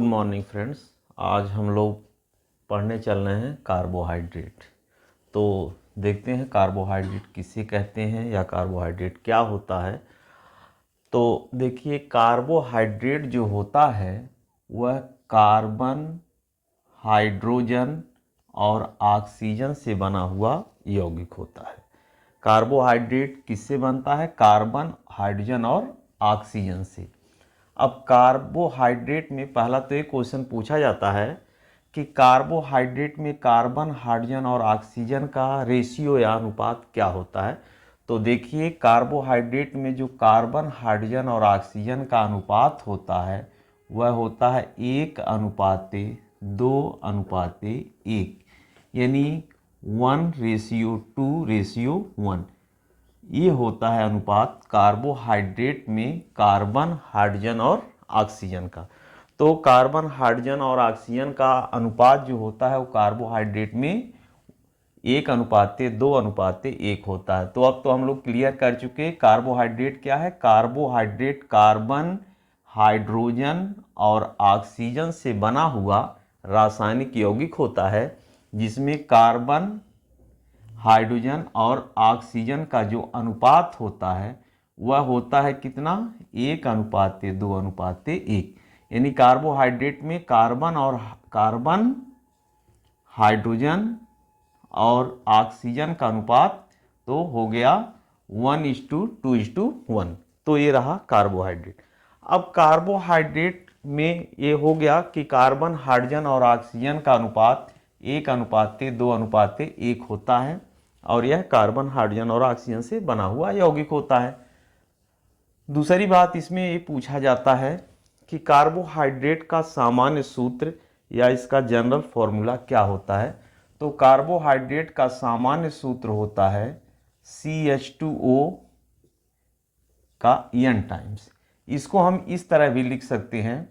Good morning friends. आज हम लोग पढ़ने चल रहे हैं कार्बोहाइड्रेट। तो देखते हैं कार्बोहाइड्रेट किसे कहते हैं या कार्बोहाइड्रेट क्या होता है। तो देखिए, कार्बोहाइड्रेट जो होता है वह कार्बन, हाइड्रोजन और ऑक्सीजन से बना हुआ यौगिक होता है। कार्बोहाइड्रेट किससे बनता है? कार्बन, हाइड्रोजन और ऑक्सीजन से। अब कार्बोहाइड्रेट में पहला तो एक क्वेश्चन पूछा जाता है कि कार्बोहाइड्रेट में कार्बन, हाइड्रोजन और ऑक्सीजन का रेशियो या अनुपात क्या होता है। तो देखिए, कार्बोहाइड्रेट में जो कार्बन, हाइड्रोजन और ऑक्सीजन का अनुपात होता है वह होता है 1:2:1, यानी 1:2:1। ये होता है अनुपात कार्बोहाइड्रेट में कार्बन, हाइड्रोजन और ऑक्सीजन का। तो कार्बन, हाइड्रोजन और ऑक्सीजन का अनुपात जो होता है वो कार्बोहाइड्रेट में 1:2:1 होता है। तो अब तो हम लोग क्लियर कर चुके हैं कार्बोहाइड्रेट क्या है। कार्बोहाइड्रेट कार्बन, हाइड्रोजन और ऑक्सीजन से बना हुआ रासायनिक यौगिक होता है, जिसमें कार्बन, हाइड्रोजन और ऑक्सीजन का जो अनुपात होता है वह होता है कितना? 1:2:1। यानी कार्बोहाइड्रेट में कार्बन, हाइड्रोजन और ऑक्सीजन का अनुपात तो हो गया 1:2:1। तो ये रहा कार्बोहाइड्रेट। अब कार्बोहाइड्रेट में ये हो गया कि कार्बन, हाइड्रोजन और ऑक्सीजन का अनुपात 1:2:1 होता है और यह कार्बन, हाइड्रोजन और ऑक्सीजन से बना हुआ यौगिक होता है। दूसरी बात इसमें ये पूछा जाता है कि कार्बोहाइड्रेट का सामान्य सूत्र या इसका जनरल फॉर्मूला क्या होता है। तो कार्बोहाइड्रेट का सामान्य सूत्र होता है CH2O का N टाइम्स। इसको हम इस तरह भी लिख सकते हैं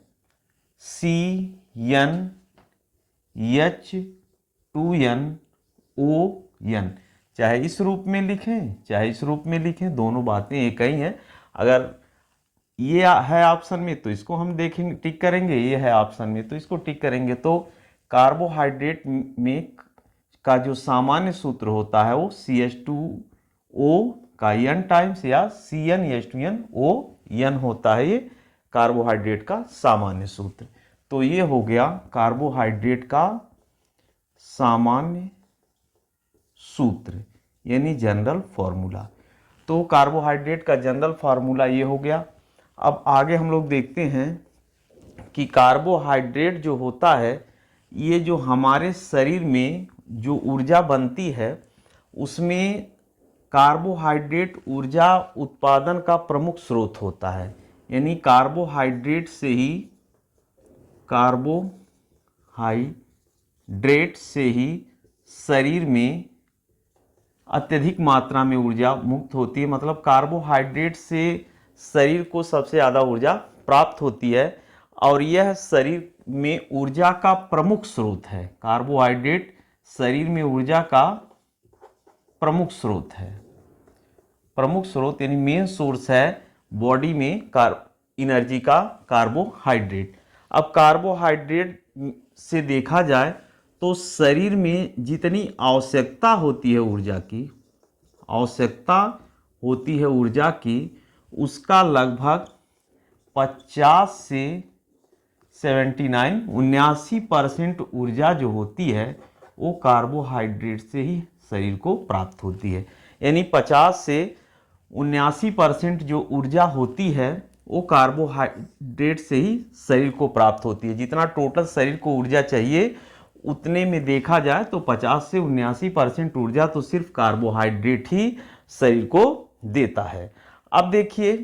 CnH2nOn। चाहे इस रूप में लिखें चाहे इस रूप में लिखें, दोनों बातें एक ही हैं। अगर ये है ऑप्शन में तो इसको हम देखेंगे, टिक करेंगे। ये है ऑप्शन में तो इसको टिक करेंगे। तो कार्बोहाइड्रेट में का जो सामान्य सूत्र होता है वो CH2O का N टाइम्स या CnH2nOn होता है। ये कार्बोहाइड्रेट का सामान्य सूत्र। तो ये हो गया कार्बोहाइड्रेट का सामान्य सूत्र यानी जनरल फॉर्मूला। तो कार्बोहाइड्रेट का जनरल फार्मूला ये हो गया। अब आगे हम लोग देखते हैं कि कार्बोहाइड्रेट जो होता है, ये जो हमारे शरीर में जो ऊर्जा बनती है उसमें कार्बोहाइड्रेट ऊर्जा उत्पादन का प्रमुख स्रोत होता है। यानी कार्बोहाइड्रेट से ही शरीर में अत्यधिक मात्रा में ऊर्जा मुक्त होती है। मतलब कार्बोहाइड्रेट से शरीर को सबसे ज़्यादा ऊर्जा प्राप्त होती है और यह शरीर में ऊर्जा का प्रमुख स्रोत है। कार्बोहाइड्रेट शरीर में ऊर्जा का प्रमुख स्रोत है। प्रमुख स्रोत यानी मेन सोर्स है बॉडी में एनर्जी का कार्बोहाइड्रेट। अब कार्बोहाइड्रेट से देखा जाए तो शरीर में जितनी आवश्यकता होती है ऊर्जा की उसका लगभग 50 से 79-79% ऊर्जा जो होती है वो कार्बोहाइड्रेट से ही शरीर को प्राप्त होती है। यानी 50 से 79% जो ऊर्जा होती है वो कार्बोहाइड्रेट से ही शरीर को प्राप्त होती है। जितना टोटल शरीर को ऊर्जा चाहिए उतने में देखा जाए तो 50 से 79% ऊर्जा तो सिर्फ कार्बोहाइड्रेट ही शरीर को देता है। अब देखिए,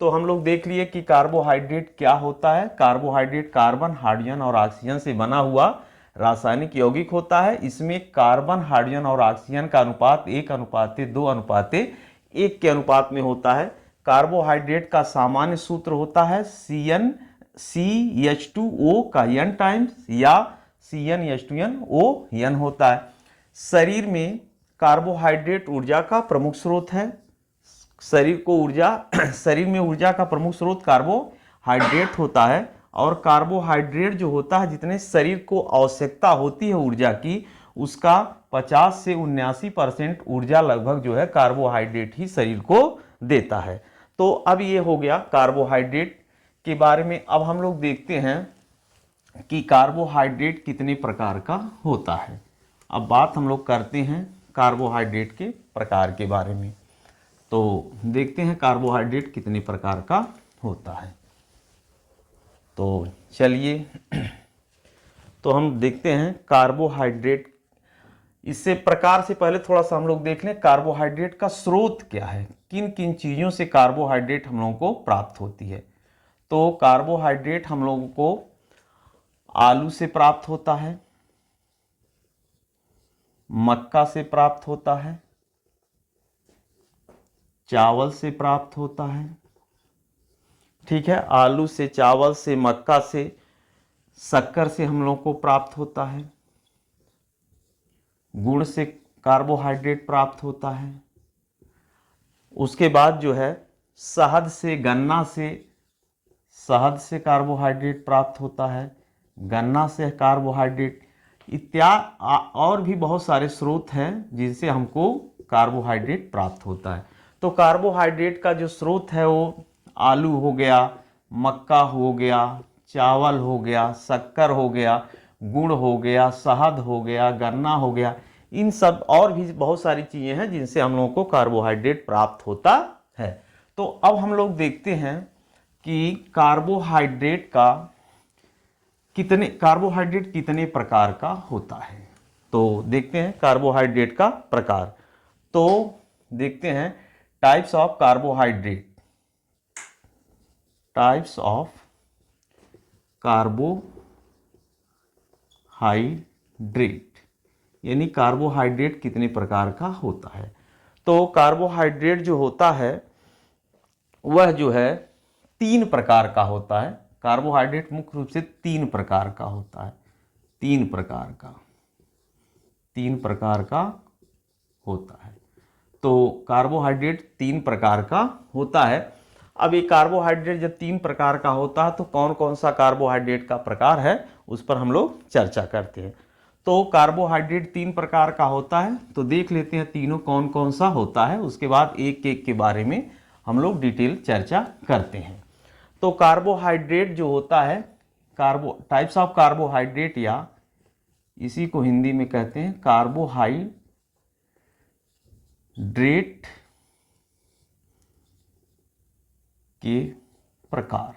तो हम लोग देख लिए कि कार्बोहाइड्रेट क्या होता है। कार्बोहाइड्रेट कार्बन, हाइड्रोजन और ऑक्सीजन से बना हुआ रासायनिक यौगिक होता है। इसमें कार्बन, हाइड्रोजन और ऑक्सीजन का अनुपात 1:2:1 के अनुपात में होता है। कार्बोहाइड्रेट का सामान्य सूत्र होता है CH2O का N टाइम्स या CnH2nOn होता है। शरीर में कार्बोहाइड्रेट ऊर्जा का प्रमुख स्रोत है। शरीर में ऊर्जा का प्रमुख स्रोत कार्बोहाइड्रेट होता है और कार्बोहाइड्रेट जो होता है जितने शरीर को आवश्यकता होती है ऊर्जा की, उसका 50 से 79% ऊर्जा लगभग जो है कार्बोहाइड्रेट ही शरीर को देता है। तो अब ये हो गया कार्बोहाइड्रेट के बारे में। अब हम लोग देखते हैं कि कार्बोहाइड्रेट कितने प्रकार का होता है। अब बात हम लोग करते हैं कार्बोहाइड्रेट के प्रकार के बारे में। तो देखते हैं कार्बोहाइड्रेट कितने प्रकार का होता है। तो चलिए तो हम देखते हैं कार्बोहाइड्रेट। इससे प्रकार से पहले थोड़ा सा हम लोग देख लें कार्बोहाइड्रेट का स्रोत क्या है, किन किन चीज़ों से कार्बोहाइड्रेट हम लोगों को प्राप्त होती है। तो कार्बोहाइड्रेट हम लोगों को आलू से प्राप्त होता है, मक्का से प्राप्त होता है, चावल से प्राप्त होता है। ठीक है, आलू से, चावल से, मक्का से, शक्कर से हम लोग को प्राप्त होता है, गुड़ से कार्बोहाइड्रेट प्राप्त होता है। उसके बाद जो है शहद से, गन्ना से, शहद से कार्बोहाइड्रेट प्राप्त होता है, गन्ना से कार्बोहाइड्रेट इत्यादि और भी बहुत सारे स्रोत हैं जिनसे हमको कार्बोहाइड्रेट प्राप्त होता है। तो कार्बोहाइड्रेट का जो स्रोत है वो आलू हो गया, मक्का हो गया, चावल हो गया, शक्कर हो गया, गुड़ हो गया, शहद हो गया, गन्ना हो गया। इन सब और भी बहुत सारी चीज़ें हैं जिनसे हम लोगों को कार्बोहाइड्रेट प्राप्त होता है। तो अब हम लोग देखते हैं कि कार्बोहाइड्रेट कितने प्रकार का होता है। तो देखते हैं कार्बोहाइड्रेट का प्रकार। तो देखते हैं types of carbohydrate. Types of carbohydrate यानी कार्बोहाइड्रेट कितने प्रकार का होता है। तो कार्बोहाइड्रेट जो होता है वह जो है 3 प्रकार का होता है। कार्बोहाइड्रेट मुख्य रूप से 3 प्रकार का होता है। 3 प्रकार का होता है। तो कार्बोहाइड्रेट 3 प्रकार का होता है। अब ये कार्बोहाइड्रेट जब 3 प्रकार का होता है तो कौन कौन सा कार्बोहाइड्रेट का प्रकार है उस पर हम लोग चर्चा करते हैं। तो कार्बोहाइड्रेट 3 प्रकार का होता है, तो देख लेते हैं तीनों कौन कौन सा होता है, उसके बाद एक एक के बारे में हम लोग डिटेल चर्चा करते हैं। तो कार्बोहाइड्रेट जो होता है, टाइप्स ऑफ कार्बोहाइड्रेट या इसी को हिंदी में कहते हैं कार्बोहाइड्रेट के प्रकार।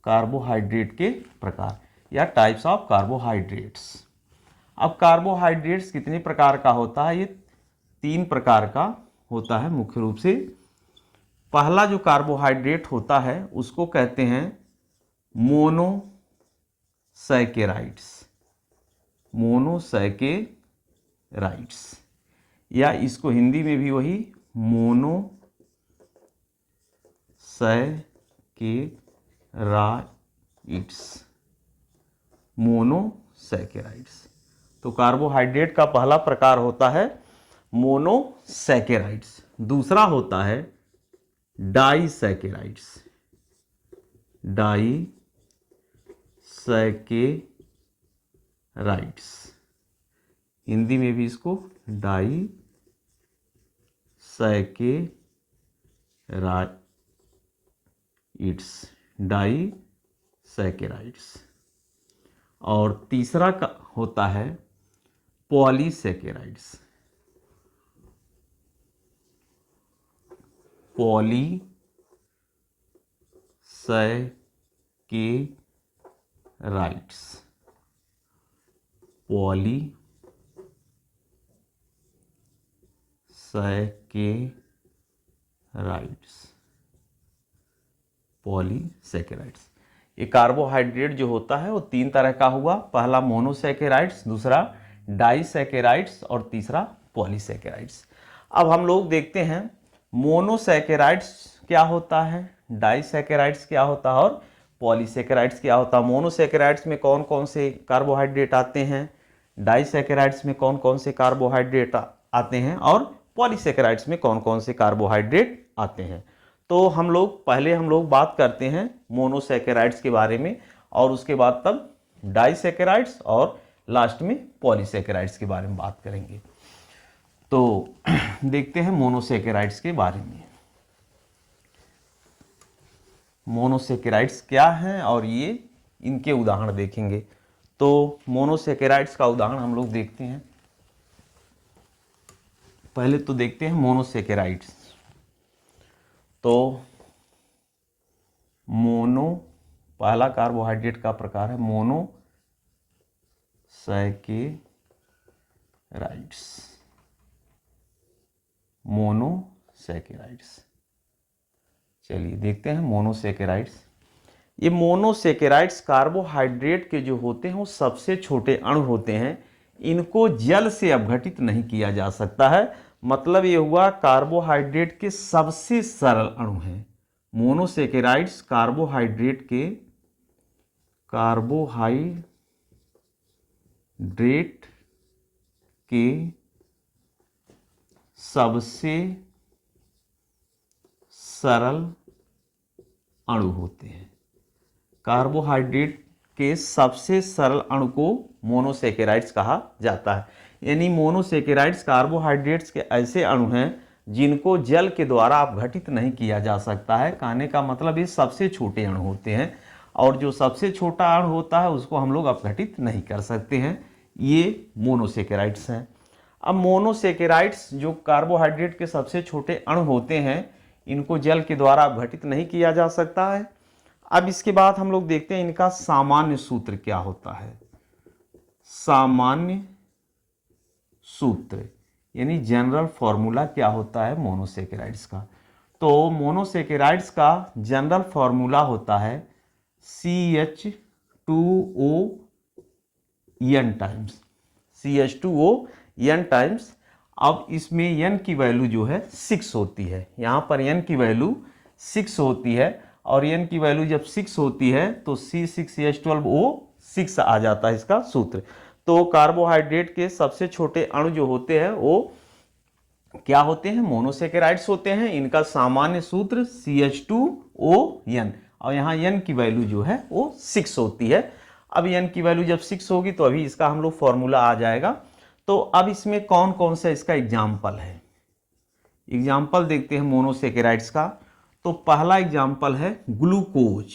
कार्बोहाइड्रेट के प्रकार या टाइप्स ऑफ कार्बोहाइड्रेट्स। अब कार्बोहाइड्रेट्स कितने प्रकार का होता है, ये 3 प्रकार का होता है मुख्य रूप से। पहला जो कार्बोहाइड्रेट होता है उसको कहते हैं मोनोसैकेराइड्स। मोनोसैकेराइड्स या इसको हिंदी में भी वही मोनोसैकेराइड्स। तो कार्बोहाइड्रेट का पहला प्रकार होता है मोनोसैकेराइड्स। दूसरा होता है डाइसैकेराइड्स। डाइसैकेराइड्स हिंदी में भी इसको डाइसैकेराइड्स। और तीसरा का होता है पॉलीसैकेराइड्स। पॉलीसैकेराइड्स। ये कार्बोहाइड्रेट जो होता है वो 3 तरह का हुआ। पहला मोनोसैकेराइड्स, दूसरा डाइसैकेराइड्स और तीसरा पॉलीसैकेराइड्स। अब हम लोग देखते हैं मोनोसैकेराइड्स क्या होता है, डाइसैकेराइड्स क्या होता है और पॉलीसैकेराइड्स क्या होता है। मोनोसैकेराइड्स में कौन कौन से कार्बोहाइड्रेट आते हैं, डाइसैकेराइड्स में कौन कौन से कार्बोहाइड्रेट आते हैं और पॉलीसैकेराइड्स में कौन कौन से कार्बोहाइड्रेट आते हैं। तो पहले हम लोग बात करते हैं मोनोसैकेराइड्स के बारे में, और उसके बाद तब डाइसैकेराइड्स और लास्ट में पॉलीसैकेराइड्स के बारे में बात करेंगे। तो देखते हैं मोनोसैकेराइड्स के बारे में। मोनोसैकेराइड्स क्या हैं और ये इनके उदाहरण देखेंगे। तो मोनोसैकेराइड्स का उदाहरण हम लोग देखते हैं। पहले तो देखते हैं मोनोसैकेराइड्स। तो पहला कार्बोहाइड्रेट का प्रकार है मोनोसैकेराइड्स। चलिए देखते हैं मोनोसैकेराइड्स। ये मोनोसैकेराइड्स कार्बोहाइड्रेट के जो होते हैं वो सबसे छोटे अणु होते हैं। इनको जल से अपघटित नहीं किया जा सकता है। मतलब ये हुआ कार्बोहाइड्रेट के सबसे सरल अणु हैं। मोनोसैकेराइड्स कार्बोहाइड्रेट के सबसे सरल अणु होते हैं। कार्बोहाइड्रेट के सबसे सरल अणु को मोनोसैकेराइड्स कहा जाता है। यानी मोनोसैकेराइड्स कार्बोहाइड्रेट्स के ऐसे अणु हैं जिनको जल के द्वारा अपघटित नहीं किया जा सकता है। कहने का मतलब ये सबसे छोटे अणु होते हैं, और जो सबसे छोटा अणु होता है उसको हम लोग अपघटित नहीं कर सकते हैं। ये मोनोसैकेराइड्स हैं। अब मोनोसैकेराइड्स जो कार्बोहाइड्रेट के सबसे छोटे अणु होते हैं, इनको जल के द्वारा अपघटित नहीं किया जा सकता है। अब इसके बाद हम लोग देखते हैं इनका सामान्य सूत्र क्या होता है। सामान्य सूत्र यानी जनरल फॉर्मूला क्या होता है मोनोसैकेराइड्स का। तो मोनोसैकेराइड्स का जनरल फॉर्मूला होता है CH2ON टाइम्स। अब इसमें n की वैल्यू जो है 6 होती है। यहाँ पर n की वैल्यू 6 होती है, और n की वैल्यू जब 6 होती है तो C6H12O6 आ जाता है इसका सूत्र। तो कार्बोहाइड्रेट के सबसे छोटे अणु जो होते हैं वो क्या होते हैं, मोनोसैकेराइड्स होते हैं। इनका सामान्य सूत्र CH2ON, और यहाँ n की वैल्यू जो है वो 6 होती है। अब n की वैल्यू जब 6 होगी तो अभी इसका हम लोग फॉर्मूला आ जाएगा। तो अब इसमें कौन कौन सा इसका एग्जाम्पल है, एग्जाम्पल देखते हैं मोनोसैकेराइड्स का। तो पहला एग्जाम्पल है ग्लूकोज,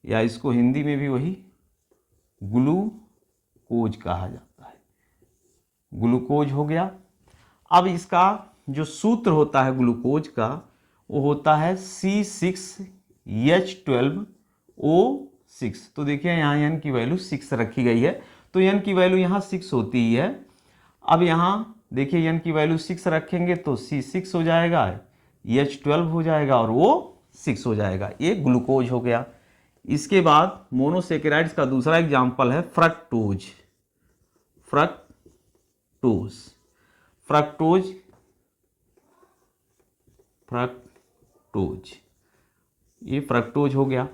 या इसको हिंदी में भी वही ग्लूकोज कहा जाता है। ग्लूकोज हो गया। अब इसका जो सूत्र होता है ग्लूकोज का वो होता है C6H12O6। तो देखिए यहाँ n की वैल्यू 6 रखी गई है, तो n की वैल्यू यहाँ 6 होती ही है। अब यहाँ देखिए n की वैल्यू 6 रखेंगे तो C6 हो जाएगा, H12 हो जाएगा और वो 6 हो जाएगा। ये ग्लूकोज हो गया। इसके बाद मोनोसैकेराइड्स का दूसरा एग्जाम्पल है फ्रक्टोज। ये फ्रक्टोज हो गया।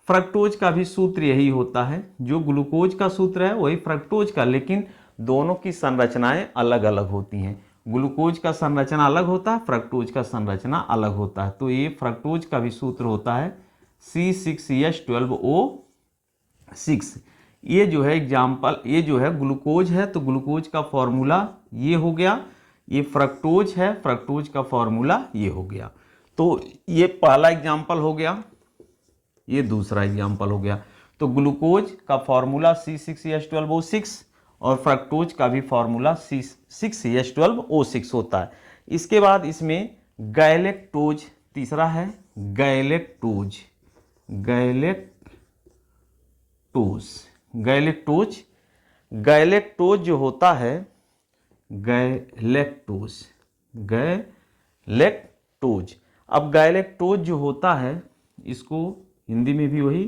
फ्रक्टोज का भी सूत्र यही होता है, जो ग्लूकोज का सूत्र है वही फ्रक्टोज का, लेकिन दोनों की संरचनाएं अलग अलग होती हैं। ग्लूकोज का संरचना अलग होता है, फ्रक्टोज का संरचना अलग होता है। तो ये फ्रक्टोज का भी सूत्र होता है C6H12O6। ये जो है एग्जाम्पल, ये जो है ग्लूकोज है तो ग्लूकोज का फॉर्मूला ये हो गया। ये फ्रक्टोज है, फ्रक्टोज का फॉर्मूला ये हो गया। तो ये पहला एग्जाम्पल हो गया, ये दूसरा एग्जाम्पल हो गया। तो ग्लूकोज का फॉर्मूला C6H12O6 और फ्रक्टोज का भी फॉर्मूला C6H12O6 होता है। इसके बाद इसमें गैलेक्टोज तीसरा है, गैलेक्टोज जो होता है गैलेक्टोज। अब गैलेक्टोज जो होता है इसको हिंदी में भी वही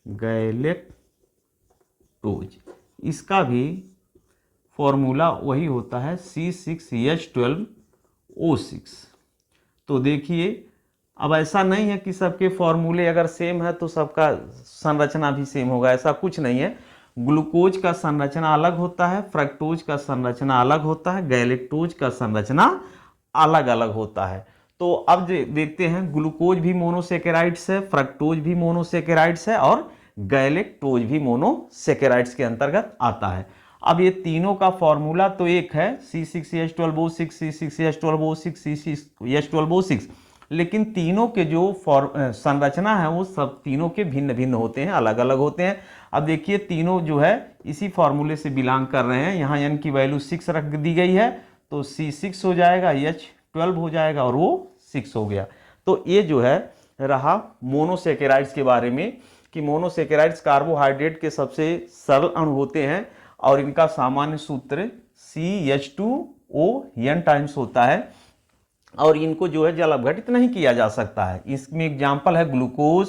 गैलेक्टोज, इसका भी फॉर्मूला वही होता है C6H12O6। तो देखिए अब ऐसा नहीं है कि सबके फॉर्मूले अगर सेम है तो सबका संरचना भी सेम होगा, ऐसा कुछ नहीं है। ग्लूकोज का संरचना अलग होता है, फ्रक्टोज का संरचना अलग होता है, गैलेक्टोज का संरचना अलग अलग होता है। तो अब देखते हैं, ग्लूकोज भी मोनोसेकेराइड्स है, फ्रक्टोज भी मोनोसेकेराइड्स है और गैलेक्टोज भी मोनोसेकेराइड्स के अंतर्गत आता है। अब ये तीनों का फॉर्मूला तो एक है, C6H12O6, C6H12O6, C6H12O6, लेकिन तीनों के जो संरचना है वो सब तीनों के भिन्न भिन्न होते हैं, अलग अलग होते हैं। अब देखिए तीनों जो है इसी फॉर्मूले से बिलोंग कर रहे हैं। यहाँ n की वैल्यू 6 रख दी गई है तो C6 हो जाएगा, H12 हो जाएगा और वो 6 हो गया। तो ये जो है रहा मोनोसेकेराइड्स के बारे में कि मोनोसेकेराइड्स कार्बोहाइड्रेट के सबसे सरल अणु होते हैं और इनका सामान्य सूत्र CH2ON टाइम्स होता है और इनको जो है जल अपघटित नहीं किया जा सकता है। इसमें एग्जाम्पल है ग्लूकोज,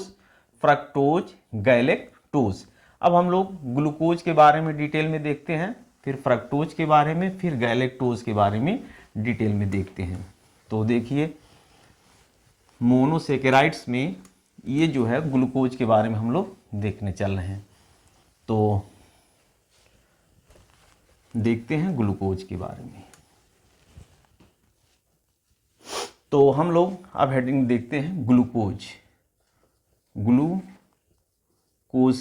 फ्रक्टोज, गैलेक्टोज। अब हम लोग ग्लूकोज के बारे में डिटेल में देखते हैं, फिर फ्रक्टोज के बारे में, फिर गैलेक्टोज के बारे में डिटेल में देखते हैं। तो देखिए मोनोसेकेराइड्स में ये जो है ग्लूकोज के बारे में हम लोग देखने चल रहे हैं। तो देखते हैं ग्लूकोज के बारे में। तो हम लोग अब हेडिंग देखते हैं ग्लूकोज। ग्लूकोज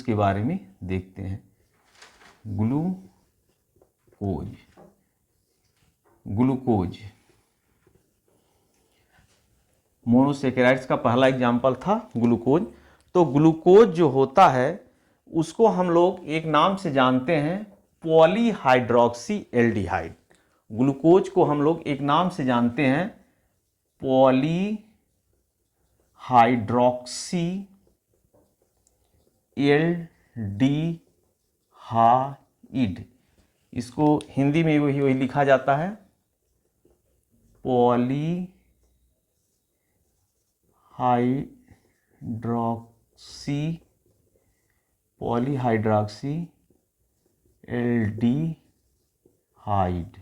के बारे में देखते हैं। ग्लूकोज मोनोसेकेराइड्स का पहला एग्जाम्पल था ग्लूकोज। तो ग्लूकोज जो होता है उसको हम लोग एक नाम से जानते हैं, पॉलीहाइड्रोक्सी एल्डिहाइड। ग्लूकोज को हम लोग एक नाम से जानते हैं, पॉलीहाइड्रोक्सी एल्डिहाइड। इसको हिंदी में वही लिखा जाता है, पॉलीहाइड्रोक्सी एल्डिहाइड।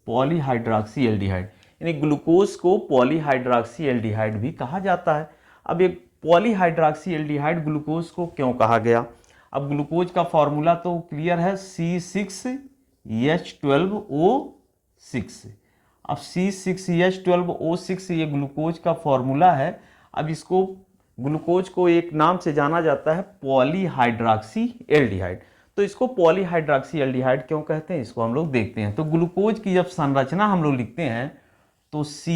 पॉलीहाइड्रोक्सी एल्डिहाइड यानी ग्लूकोज को पॉलीहाइड्रोक्सी एल्डिहाइड भी कहा जाता है। अब एक पॉलीहाइड्रोक्सी एल्डिहाइड ग्लूकोज को क्यों कहा गया? अब ग्लूकोज का फॉर्मूला तो क्लियर है, C6H12O6। अब C6H12O6 ये ग्लूकोज का फॉर्मूला है। अब इसको ग्लूकोज को एक नाम से जाना जाता है, पॉलीहाइड्रोक्सी एल्डिहाइड। तो इसको पॉलीहाइड्रोक्सी एल्डिहाइड क्यों कहते हैं, इसको हम लोग देखते हैं। तो ग्लूकोज की जब संरचना हम लोग लिखते हैं तो C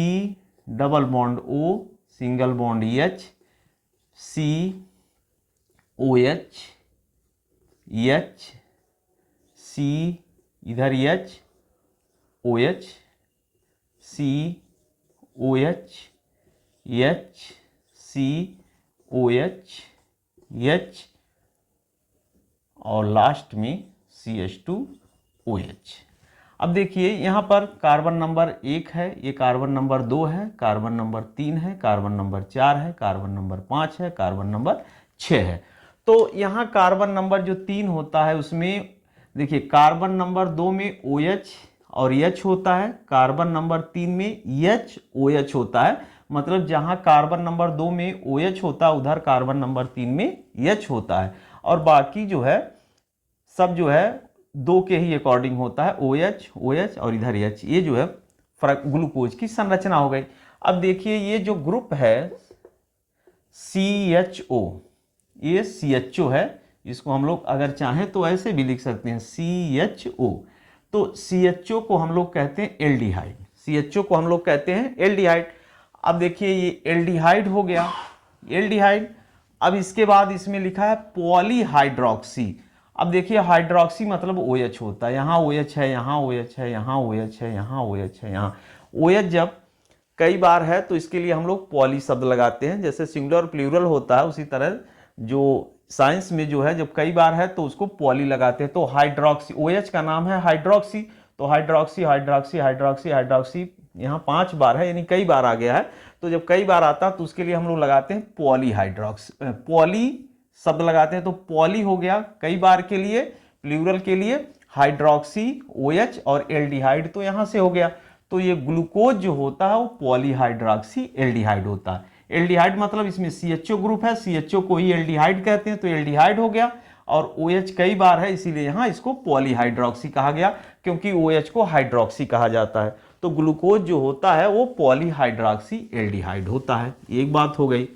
double bond O single bond H, COH, H, C इधर H, OH, COH, H, COH, H और लास्ट में CH2OH। अब देखिए यहाँ पर कार्बन नंबर 1 है, ये कार्बन नंबर 2 है, कार्बन नंबर 3 है, कार्बन नंबर 4 है, कार्बन नंबर 5 है, कार्बन नंबर 6 है। तो यहाँ कार्बन नंबर जो 3 होता है उसमें देखिए कार्बन नंबर 2 में OH और H होता है, कार्बन नंबर 3 में HOH होता है। मतलब जहाँ कार्बन नंबर 2 में OH होता है उधर कार्बन नंबर 3 में H होता है और बाकी जो है सब जो है 2 के ही अकॉर्डिंग होता है, OH, OH और इधर H। ये जो है ग्लूकोज की संरचना हो गई। अब देखिए ये जो ग्रुप है CHO, ये CHO है, इसको हम लोग अगर चाहें तो ऐसे भी लिख सकते हैं CHO। तो CHO को हम लोग कहते हैं एल्डिहाइड, CHO को हम लोग कहते हैं एल्डिहाइड। अब देखिए ये एल्डिहाइड हो गया, एल्डिहाइड। अब इसके बाद इसमें लिखा है पॉलीहाइड्रोक्सी। अब देखिए हाइड्रोक्सी मतलब OH होता है, यहाँ OH है, यहाँ OH है, यहाँ OH है, यहाँ OH है, यहाँ OH जब कई बार है तो इसके लिए हम लोग पॉली शब्द लगाते हैं। जैसे सिंगुलर प्लूरल होता है उसी तरह जो साइंस में जो है जब कई बार है तो उसको पॉली लगाते हैं। तो हाइड्रोक्सी, OH का नाम है हाइड्रोक्सी, तो हाइड्रोक्सी हाइड्रोक्सी हाइड्रोक्सी हाइड्रोक्सी यहाँ 5 बार है यानी कई बार आ गया है। तो जब कई बार आता है तो उसके लिए हम लोग लगाते हैं पॉलीहाइड्रोक्सी, पॉली शब्द लगाते हैं। तो पॉली हो गया कई बार के लिए, प्लूरल के लिए हाइड्रोक्सी, OH और एल्डिहाइड तो यहाँ से हो गया। तो ये ग्लूकोज जो होता है वो पॉलीहाइड्रोक्सी एल्डिहाइड होता है। एल्डिहाइड मतलब इसमें CHO ग्रुप है, CHO को ही एल्डिहाइड कहते हैं, तो एल्डिहाइड हो गया। और OH कई बार है इसीलिए यहाँ इसको पॉलीहाइड्रोक्सी कहा गया, क्योंकि OH को हाइड्रोक्सी कहा जाता है। तो ग्लूकोज जो होता है वो पॉलीहाइड्रॉक्सी एल्डिहाइड होता है। एक बात हो गई।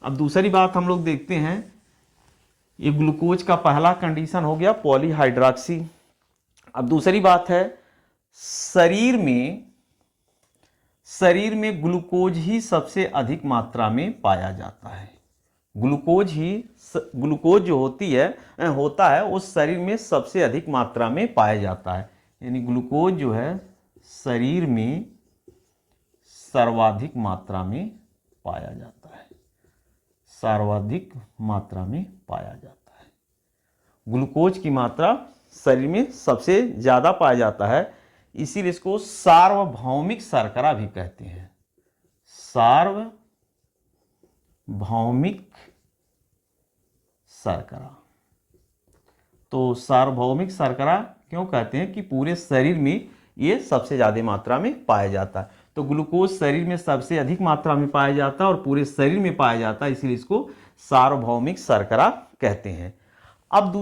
अब दूसरी बात हम लोग देखते हैं, ये ग्लूकोज का पहला कंडीशन हो गया पॉलीहाइड्रॉक्सी। अब दूसरी बात है, शरीर में ग्लूकोज ही सबसे अधिक मात्रा में पाया जाता है। ग्लूकोज जो होता है वो शरीर में सबसे अधिक मात्रा में पाया जाता है। यानी ग्लूकोज जो है शरीर में सर्वाधिक मात्रा में पाया जाता है, सर्वाधिक मात्रा में पाया जाता है। ग्लूकोज की मात्रा शरीर में सबसे ज़्यादा पाया जाता है, इसीलिए इसको सार्वभौमिक शर्करा भी कहते हैं। सार्वभौमिक शर्करा। तो सार्वभौमिक शर्करा क्यों कहते हैं कि पूरे शरीर में ये सबसे ज़्यादा मात्रा में पाया जाता है। तो ग्लूकोज शरीर में सबसे अधिक मात्रा में पाया जाता है और पूरे शरीर में पाया जाता है, इसलिए इसको सार्वभौमिक शर्करा कहते हैं। अब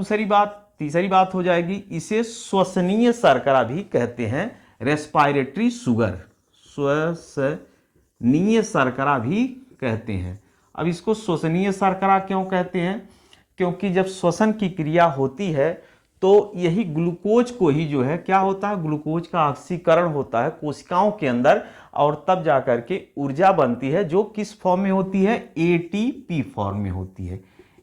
तीसरी बात हो जाएगी, इसे श्वसनीय शर्करा भी कहते हैं, रेस्पिरेटरी शुगर, श्वसनीय शर्करा भी कहते हैं। अब इसको श्वसनीय शर्करा क्यों कहते हैं? क्योंकि जब श्वसन की क्रिया होती है तो यही ग्लूकोज को ही जो है क्या होता है, ग्लूकोज का ऑक्सीकरण होता है कोशिकाओं के अंदर, और तब जाकर के ऊर्जा बनती है, जो किस फॉर्म में होती है, एटीपी फॉर्म में होती है,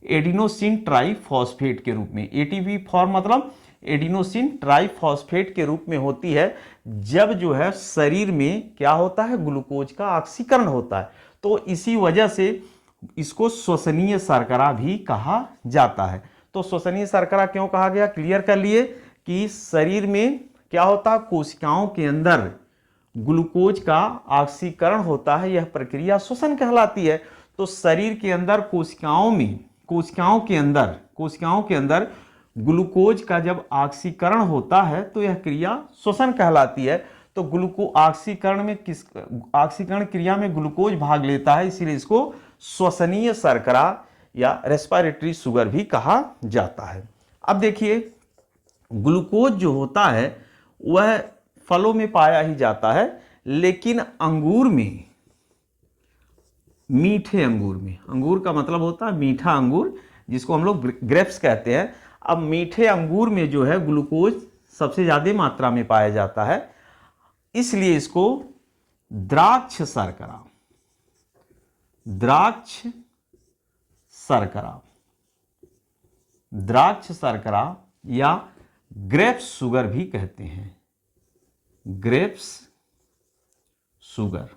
एडिनोसिन ट्राइफॉस्फेट के रूप में। एटीपी फॉर्म मतलब एडिनोसिन ट्राइफॉस्फेट के रूप में होती है, जब जो है शरीर में क्या होता है, ग्लूकोज का ऑक्सीकरण होता है। तो इसी वजह से इसको श्वसनीय शर्करा भी कहा जाता है। तो श्वसनीय शर्करा क्यों कहा गया, क्लियर कर लिए कि शरीर में क्या होता है, कोशिकाओं के अंदर ग्लूकोज का ऑक्सीकरण होता है, यह प्रक्रिया श्वसन कहलाती है। तो शरीर के अंदर कोशिकाओं के अंदर ग्लूकोज का जब ऑक्सीकरण होता है तो यह क्रिया श्वसन कहलाती है। तो ऑक्सीकरण क्रिया में ग्लूकोज भाग लेता है, इसीलिए इसको श्वसनीय शर्करा या रेस्पिरेटरी शुगर भी कहा जाता है। अब देखिए, ग्लूकोज जो होता है वह फलों में पाया ही जाता है, लेकिन अंगूर में, मीठे अंगूर में, अंगूर का मतलब होता है मीठा अंगूर, जिसको हम लोग ग्रेप्स कहते हैं। अब मीठे अंगूर में जो है ग्लूकोज सबसे ज़्यादा मात्रा में पाया जाता है, इसलिए इसको द्राक्ष शर्करा या ग्रेप्स शुगर भी कहते हैं, ग्रेप्स शुगर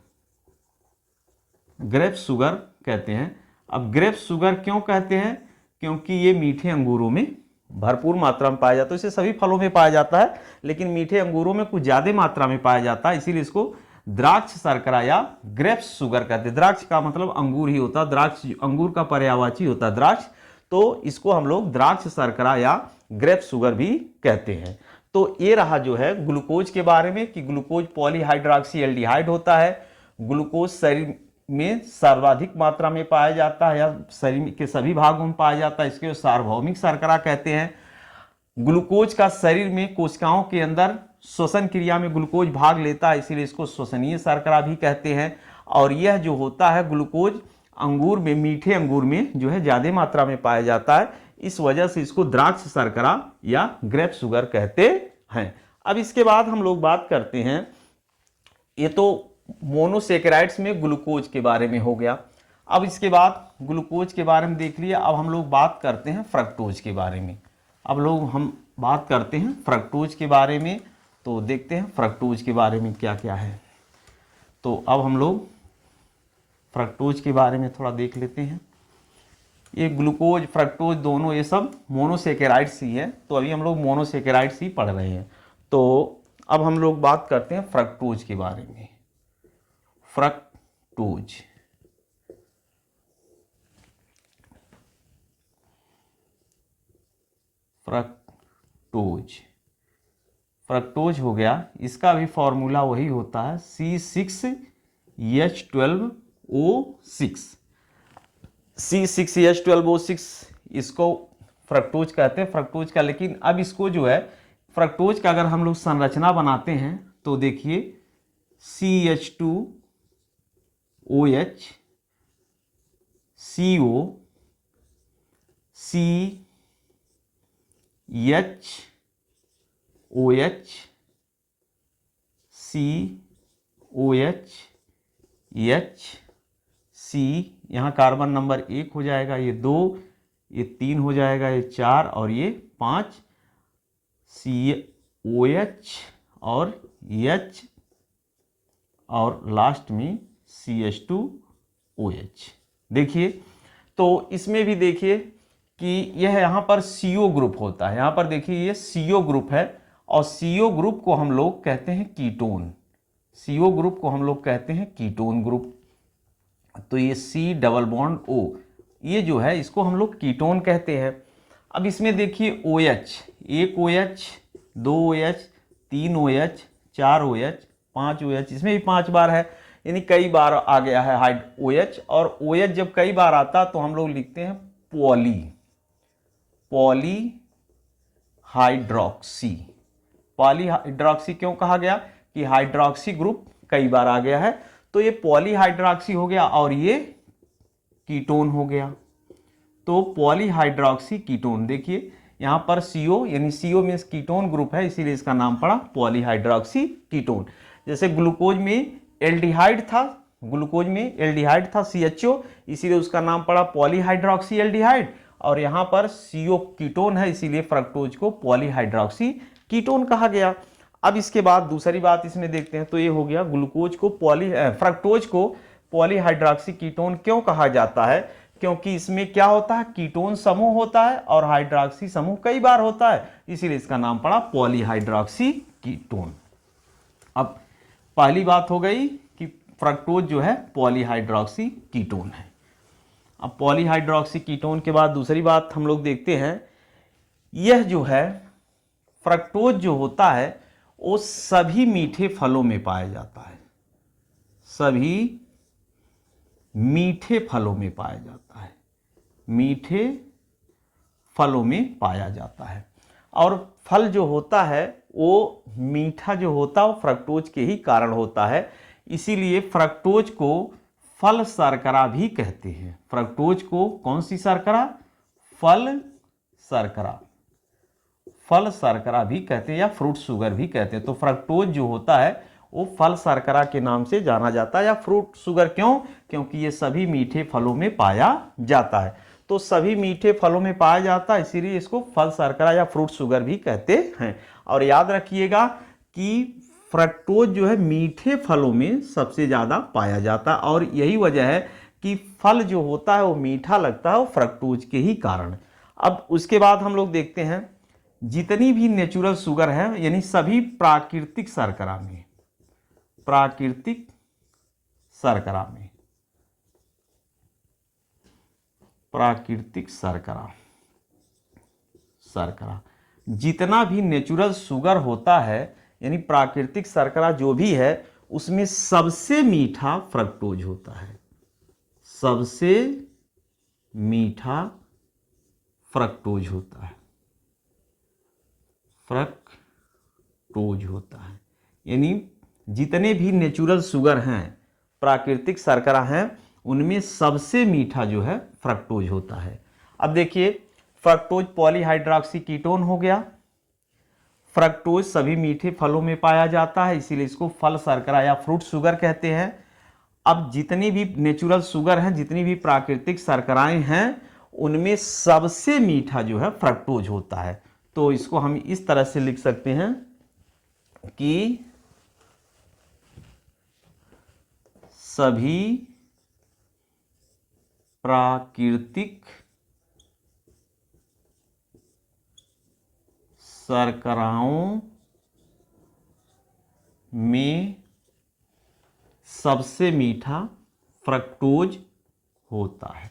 कहते हैं। अब ग्रेप्स शुगर क्यों कहते हैं, क्योंकि ये मीठे अंगूरों में भरपूर मात्रा में पाया जाता है। इसे सभी फलों में पाया जाता है, लेकिन मीठे अंगूरों में कुछ ज़्यादा मात्रा में पाया जाता है, इसीलिए इसको द्राक्ष शर्करा या ग्रेप्स शुगर कहते हैं। द्राक्ष का मतलब अंगूर ही होता है, द्राक्ष अंगूर का पर्यायवाची होता है द्राक्ष, तो इसको हम लोग द्राक्ष शर्करा या ग्रेप्स शुगर भी कहते हैं। तो ये रहा जो है ग्लूकोज के बारे में कि ग्लूकोज पॉलीहाइड्रॉक्सी एल्डिहाइड होता है। ग्लूकोज शरीर में सर्वाधिक मात्रा में पाया जाता है या शरीर के सभी भागों में पाया जाता है, इसके सार्वभौमिक शर्करा कहते हैं। ग्लूकोज का शरीर में कोशिकाओं के अंदर श्वसन क्रिया में ग्लूकोज भाग लेता है, इसीलिए इसको श्वसनीय शर्करा भी कहते हैं। और यह जो होता है ग्लूकोज अंगूर में, मीठे अंगूर में जो है ज़्यादा मात्रा में पाया जाता है, इस वजह से इसको द्राक्ष शर्करा या ग्रेप शुगर कहते हैं। अब इसके बाद हम लोग बात करते हैं, ये तो मोनोसेकेराइड्स में ग्लूकोज के बारे में हो गया। अब इसके बाद ग्लूकोज के बारे में देख लिया, अब हम लोग बात करते हैं फ्रक्टोज के बारे में। हम बात करते हैं फ्रक्टोज के बारे में, तो देखते हैं फ्रक्टोज के बारे में क्या क्या है। तो अब हम लोग फ्रक्टोज के बारे में थोड़ा देख लेते हैं। ये ग्लूकोज फ्रक्टोज दोनों ये सब मोनोसेकेराइड्स ही है, तो अभी हम लोग मोनोसेकेराइड्स ही पढ़ रहे हैं। तो अब हम लोग बात करते हैं फ्रक्टोज के बारे में। फ्रक्टोज हो गया, इसका भी फॉर्मूला वही होता है C6H12O6। C6H12O6 इसको फ्रक्टोज कहते हैं, फ्रक्टोज का। लेकिन अब इसको जो है फ्रक्टोज का अगर हम लोग संरचना बनाते हैं तो देखिए CH2OH, CO, CHOH, COH, HC, यहाँ कार्बन नंबर 1 हो जाएगा, ये 2, ये 3 हो जाएगा, ये 4 और ये 5, COH और H और लास्ट में CH2OH। देखिए, तो इसमें भी देखिए कि यह यहाँ पर CO ग्रुप होता है। यहाँ पर देखिए ये CO ग्रुप है और CO ग्रुप को हम लोग कहते हैं कीटोन। CO ग्रुप को हम लोग कहते हैं कीटोन ग्रुप। तो ये C डबल बॉन्ड O, ये जो है इसको हम लोग कीटोन कहते हैं। अब इसमें देखिए OH, 1 OH, 2 OH, 3 OH, 4 OH, 5 OH, इसमें भी 5 बार है, यानी कई बार आ गया है OH। और OH जब कई बार आता तो हम लोग लिखते हैं पॉलीहाइड्रोक्सी। पॉलीहाइड्रोक्सी क्यों कहा गया कि हाइड्रोक्सी ग्रुप कई बार आ गया है, तो ये पॉलीहाइड्रोक्सी हो गया और ये कीटोन हो गया। तो पॉलीहाइड्रोक्सी कीटोन, देखिए यहाँ पर CO, यानी CO मीन्स कीटोन ग्रुप है, इसीलिए इसका नाम पड़ा पॉलीहाइड्रोक्सी कीटोन। जैसे ग्लूकोज में एल्डिहाइड था, ग्लूकोज में एल्डिहाइड था CHO, इसीलिए उसका नाम पड़ा पॉलीहाइड्रोक्सी एल्डिहाइड। और यहाँ पर CO कीटोन है, इसीलिए फ्रक्टोज को पॉलीहाइड्रोक्सी कीटोन कहा गया। अब इसके बाद दूसरी बात इसमें देखते हैं, तो ये हो गया ग्लूकोज को फ्रक्टोज को पॉलीहाइड्रोक्सी कीटोन क्यों कहा जाता है, क्योंकि इसमें क्या होता है, कीटोन समूह होता है और हाइड्रोक्सी समूह कई बार होता है, इसीलिए इसका नाम पड़ा पॉलीहाइड्रोक्सी कीटोन। अब पहली बात हो गई कि फ्रक्टोज जो है पॉलीहाइड्रोक्सी कीटोन है। अब पॉलीहाइड्रोक्सी कीटोन के बाद दूसरी बात हम लोग देखते हैं, यह जो है फ्रक्टोज जो होता है वो सभी मीठे फलों में पाया जाता है, सभी मीठे फलों में पाया जाता है, मीठे फलों में पाया जाता है। और फल जो होता है वो मीठा जो होता है वो फ्रक्टोज के ही कारण होता है, इसीलिए फ्रक्टोज को फल शर्करा भी कहते हैं। फ्रक्टोज को कौन सी शर्करा, फल शर्करा, फल शर्करा भी कहते हैं या फ्रूट शुगर भी कहते हैं। तो फ्रक्टोज जो होता है वो फल शर्करा के नाम से जाना जाता है, या फ्रूट शुगर क्यों, क्योंकि ये सभी मीठे फलों में पाया जाता है। तो सभी मीठे फलों में पाया जाता है, इसीलिए इसको फल शर्करा या फ्रूट शुगर भी कहते हैं। और याद रखिएगा कि फ्रक्टोज जो है मीठे फलों में सबसे ज़्यादा पाया जाता है, और यही वजह है कि फल जो होता है वो मीठा लगता है वो फ्रक्टोज के ही कारण। अब उसके बाद हम लोग देखते हैं, जितनी भी नेचुरल शुगर है, यानी सभी प्राकृतिक शर्करा में, प्राकृतिक शर्करा में, प्राकृतिक शर्करा, शर्करा जितना भी नेचुरल शुगर होता है, यानी प्राकृतिक शर्करा जो भी है, उसमें सबसे मीठा फ्रक्टोज होता है, सबसे मीठा फ्रक्टोज होता है, फ्रक्टोज होता है। यानी जितने भी नेचुरल शुगर हैं, प्राकृतिक शर्करा हैं, उनमें सबसे मीठा जो है फ्रक्टोज होता है। अब देखिए, फ्रक्टोज पॉलीहाइड्रोक्सी कीटोन हो गया। फ्रक्टोज सभी मीठे फलों में पाया जाता है, इसीलिए इसको फल शर्करा या फ्रूट शुगर कहते हैं। अब जितनी भी नेचुरल शुगर हैं, जितनी भी प्राकृतिक शर्कराएं हैं, उनमें सबसे मीठा जो है फ्रक्टोज होता है। तो इसको हम इस तरह से लिख सकते हैं कि सभी प्राकृतिक शर्कराओं में सबसे मीठा फ्रक्टोज होता है,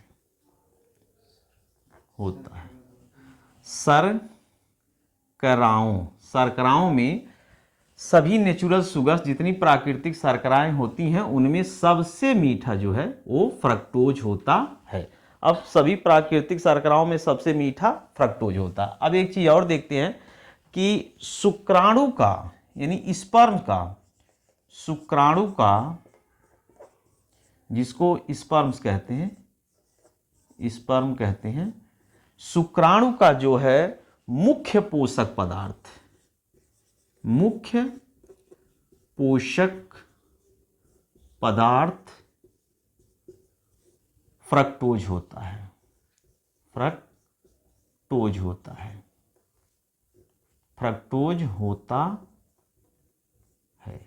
शर्कराओं में सभी नेचुरल शुगर्स, जितनी प्राकृतिक शर्कराएं होती हैं, उनमें सबसे मीठा जो है वो फ्रक्टोज होता है। अब सभी प्राकृतिक शर्कराओं में सबसे मीठा फ्रक्टोज होता है। अब एक चीज़ और देखते हैं कि शुक्राणु का, यानी स्पर्म का, शुक्राणु का, जिसको स्पर्म्स कहते हैं, स्पर्म कहते हैं, शुक्राणु का जो है मुख्य पोषक पदार्थ, मुख्य पोषक पदार्थ फ्रक्टोज होता है, फ्रक्टोज होता है, फ्रक्टोज होता है।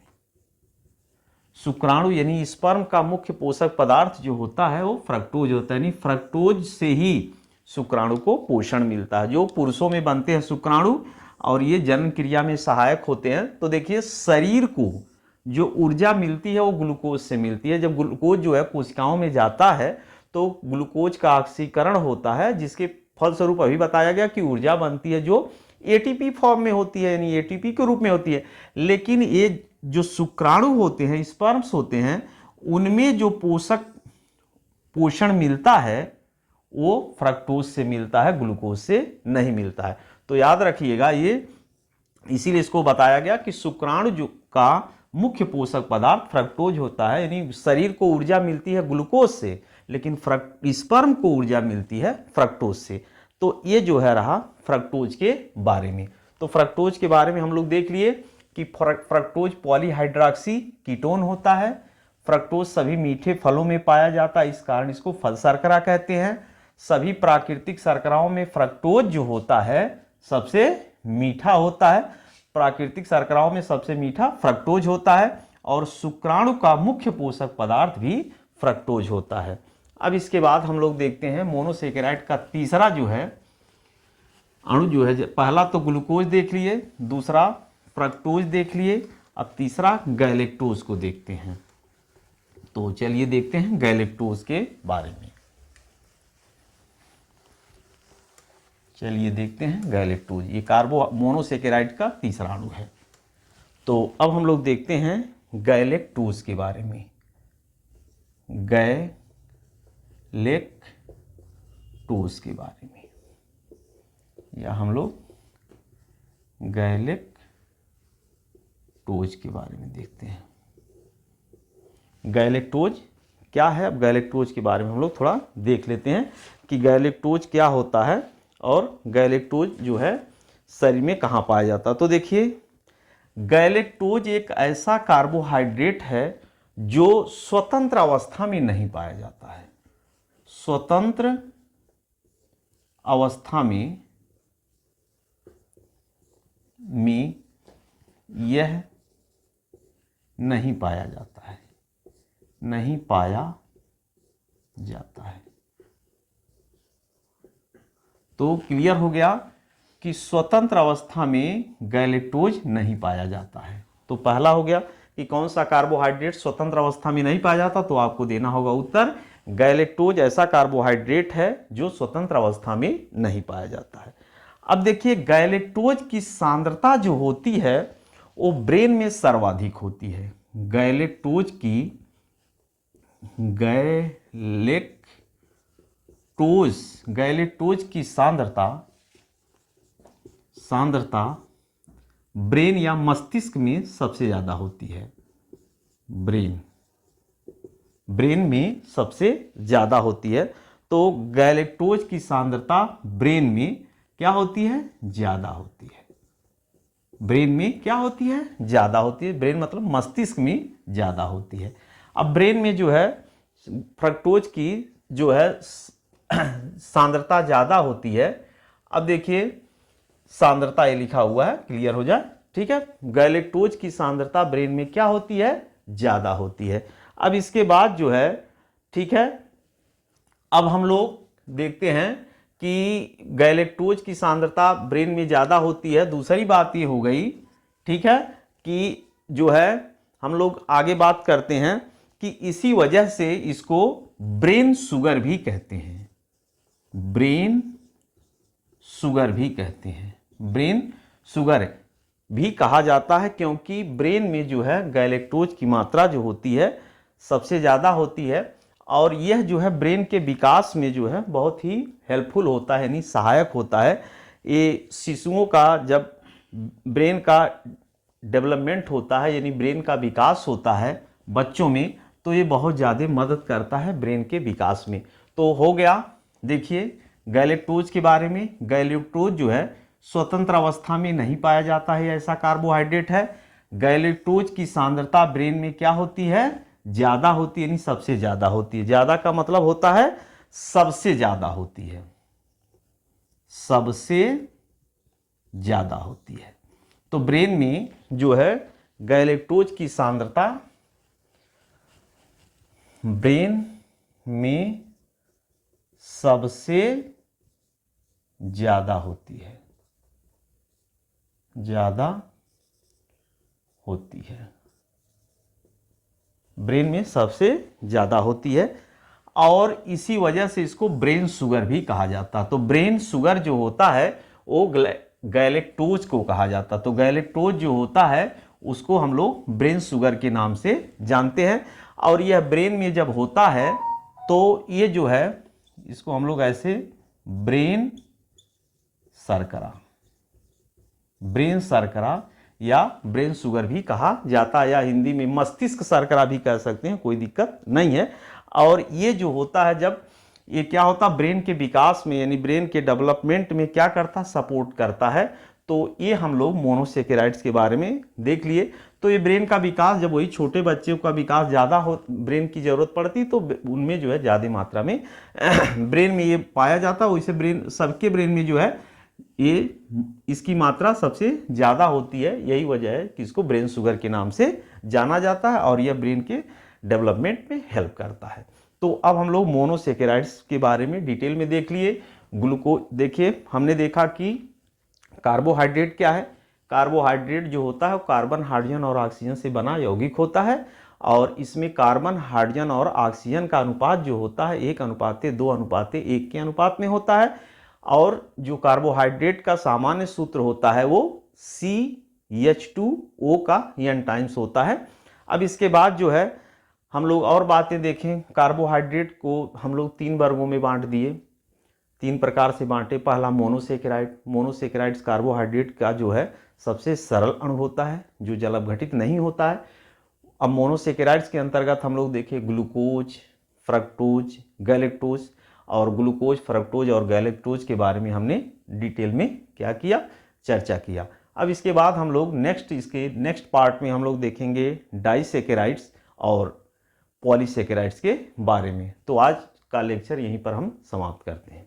शुक्राणु यानी स्पर्म का मुख्य पोषक पदार्थ जो होता है वो फ्रक्टोज होता है, यानी फ्रक्टोज से ही शुक्राणु को पोषण मिलता है। जो पुरुषों में बनते हैं शुक्राणु और ये जन्म क्रिया में सहायक होते हैं। तो देखिए शरीर को जो ऊर्जा मिलती है वो ग्लूकोज से मिलती है। जब ग्लूकोज जो है कोशिकाओं में जाता है तो ग्लूकोज का ऑक्सीकरण होता है, जिसके फलस्वरूप अभी बताया गया कि ऊर्जा बनती है जो एटीपी फॉर्म में होती है, यानी एटीपी के रूप में होती है। लेकिन ये जो शुक्राणु होते हैं, स्पर्म्स होते हैं, उनमें जो पोषण मिलता है वो फ्रक्टोज से मिलता है, ग्लूकोज से नहीं मिलता है। तो याद रखिएगा ये, इसीलिए इसको बताया गया कि शुक्राणु जो का मुख्य पोषक पदार्थ फ्रक्टोज होता है, यानी शरीर को ऊर्जा मिलती है ग्लूकोज से, लेकिन स्पर्म को ऊर्जा मिलती है फ्रक्टोज से। तो ये जो है रहा फ्रक्टोज के बारे में। तो फ्रक्टोज के बारे में हम लोग देख लिए कि फ्रक्टोज पॉलीहाइड्रॉक्सी कीटोन होता है। फ्रक्टोज सभी मीठे फलों में पाया जाता है, इस कारण इसको फल शर्करा कहते हैं। सभी प्राकृतिक शर्कराओं में फ्रक्टोज जो होता है सबसे मीठा होता है। प्राकृतिक शर्कराओं में सबसे मीठा फ्रक्टोज होता है और शुक्राणु का मुख्य पोषक पदार्थ भी फ्रक्टोज होता है। अब इसके बाद हम लोग देखते हैं मोनोसेकेराइड का तीसरा जो है अणु जो है, पहला तो ग्लूकोज देख लिए, दूसरा फ्रक्टोज देख लिए, अब तीसरा गैलेक्टोज को देखते हैं। तो चलिए देखते हैं गैलेक्टोज के बारे में। चलिए देखते हैं गैलेक्टोज, ये मोनोसेकेराइड का तीसरा अणु है। तो अब हम लोग देखते हैं गैलेक्टोज के बारे में। गैलेक्टोज के बारे में, या हम लोग गैलेक्टोज के बारे में देखते हैं। गैलेक्टोज क्या है? अब गैलेक्टोज के बारे में हम लोग थोड़ा देख लेते हैं कि गैलेक्टोज क्या होता है और गैलेक्टोज जो है शरीर में कहाँ पाया जाता है। तो देखिए, गैलेक्टोज एक ऐसा कार्बोहाइड्रेट है जो स्वतंत्र अवस्था में नहीं पाया जाता है। स्वतंत्र अवस्था में यह नहीं पाया जाता है, नहीं पाया जाता है। तो क्लियर हो गया कि स्वतंत्र अवस्था में गैलेक्टोज नहीं पाया जाता है। तो पहला हो गया कि कौन सा कार्बोहाइड्रेट स्वतंत्र अवस्था में नहीं पाया जाता, तो आपको देना होगा उत्तर गैलेक्टोज ऐसा कार्बोहाइड्रेट है जो स्वतंत्र अवस्था में नहीं पाया जाता है। अब देखिए, गैलेक्टोज की सांद्रता जो होती है वो ब्रेन में सर्वाधिक होती है। गैलेक्टोज की सांद्रता ब्रेन या मस्तिष्क में सबसे ज्यादा होती है। ब्रेन में सबसे ज्यादा होती है। तो गैलेक्टोज की सांद्रता ब्रेन में क्या होती है? ज्यादा होती है। ब्रेन में क्या होती है? ज्यादा होती है। ब्रेन मतलब मस्तिष्क में ज्यादा होती है। अब ब्रेन में जो है फ्रक्टोज की जो है सांद्रता ज्यादा होती है। अब देखिए, सांद्रता ये लिखा हुआ है, क्लियर हो जाए, ठीक है। गैलेक्टोज की सांद्रता ब्रेन में क्या होती है? ज्यादा होती है। अब इसके बाद जो है, ठीक है, अब हम लोग देखते हैं कि गैलेक्टोज की सांद्रता ब्रेन में ज्यादा होती है। दूसरी बात ये हो गई, ठीक है, कि जो है हम लोग आगे बात करते हैं कि इसी वजह से इसको ब्रेन शुगर भी कहते हैं। ब्रेन शुगर भी कहते हैं। ब्रेन शुगर भी कहा जाता है क्योंकि ब्रेन में जो है गैलेक्टोज की मात्रा जो होती है सबसे ज़्यादा होती है और यह जो है ब्रेन के विकास में जो है बहुत ही हेल्पफुल होता है, यानी सहायक होता है। ये शिशुओं का जब ब्रेन का डेवलपमेंट होता है यानी ब्रेन का विकास होता है बच्चों में, तो ये बहुत ज़्यादा मदद करता है ब्रेन के विकास में। तो हो गया, देखिए गैलेक्टोज के बारे में। गैलेक्टोज जो है स्वतंत्र अवस्था में नहीं पाया जाता है, ऐसा कार्बोहाइड्रेट है। गैलेक्टोज की सांद्रता ब्रेन में क्या होती है, ज़्यादा होती है, यानी सबसे ज़्यादा होती है। ज़्यादा का मतलब होता है सबसे ज़्यादा होती है, सबसे ज़्यादा होती है। तो ब्रेन में जो है गैलेक्टोज की सांद्रता ब्रेन में सबसे ज़्यादा होती है, ज़्यादा होती है, ब्रेन में सबसे ज़्यादा होती है। और इसी वजह से इसको ब्रेन शुगर भी कहा जाता है। तो ब्रेन शुगर जो होता है वो गैलेक्टोज को कहा जाता है। तो गैलेक्टोज जो होता है उसको हम लोग ब्रेन शुगर के नाम से जानते हैं। और यह ब्रेन में जब होता है तो ये जो है इसको हम लोग ऐसे ब्रेन शर्करा, ब्रेन शर्करा या ब्रेन शुगर भी कहा जाता है, या हिंदी में मस्तिष्क शर्करा भी कह सकते हैं, कोई दिक्कत नहीं है। और ये जो होता है जब ये क्या होता है ब्रेन के विकास में यानी ब्रेन के डेवलपमेंट में क्या करता है, सपोर्ट करता है। तो ये हम लोग मोनोसेकेराइड्स के बारे में देख लिए। तो ये ब्रेन का विकास, जब वही छोटे बच्चों का विकास ज़्यादा हो, ब्रेन की ज़रूरत पड़ती, तो उनमें जो है ज़्यादा मात्रा में ब्रेन में ये पाया जाता है। वैसे ब्रेन, सबके ब्रेन में जो है ये इसकी मात्रा सबसे ज़्यादा होती है। यही वजह है कि इसको ब्रेन शुगर के नाम से जाना जाता है और यह ब्रेन के डेवलपमेंट में हेल्प करता है। तो अब हम लोग मोनोसेकेराइड्स के बारे में डिटेल में देख लिए। देखिए हमने देखा कि कार्बोहाइड्रेट क्या है। कार्बोहाइड्रेट जो होता है वो कार्बन, हाइड्रोजन और ऑक्सीजन से बना यौगिक होता है। और इसमें कार्बन, हाइड्रोजन और ऑक्सीजन का अनुपात जो होता है 1:2:1 के अनुपात में होता है। और जो कार्बोहाइड्रेट का सामान्य सूत्र होता है वो CH2O का n टाइम्स होता है। अब इसके बाद जो है हम लोग और बातें देखें। कार्बोहाइड्रेट को हम लोग 3 वर्गों में बांट दिए, 3 प्रकार से बांटे। पहला मोनोसेकेराइड। मोनोसेकेराइड्स कार्बोहाइड्रेट का जो है सबसे सरल अणु होता है जो जल अपघटित नहीं होता है। अब मोनोसेकेराइड्स के अंतर्गत हम लोग देखें ग्लूकोज, फ्रक्टोज, गैलेक्टोज। और ग्लूकोज, फ्रक्टोज और गैलेक्टोज के बारे में हमने डिटेल में क्या किया, चर्चा किया। अब इसके बाद हम लोग इसके नेक्स्ट पार्ट में हम लोग देखेंगे डाइसेकेराइड्स और पॉलीसेकेराइड्स के बारे में। तो आज का लेक्चर यहीं पर हम समाप्त करते हैं।